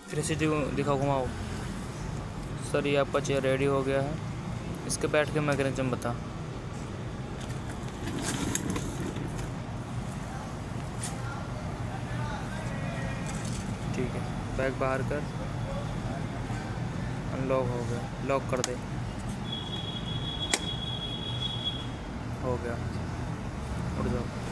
फिर से दिखाओ, घुमाओ। सर ये आपका चेयर रेडी हो गया है, इसके बैठ के मैकेनिज्म बता। ठीक है, बैग बाहर कर, अनलॉक हो गया, लॉक कर दे। हो गया, उठ जाओ।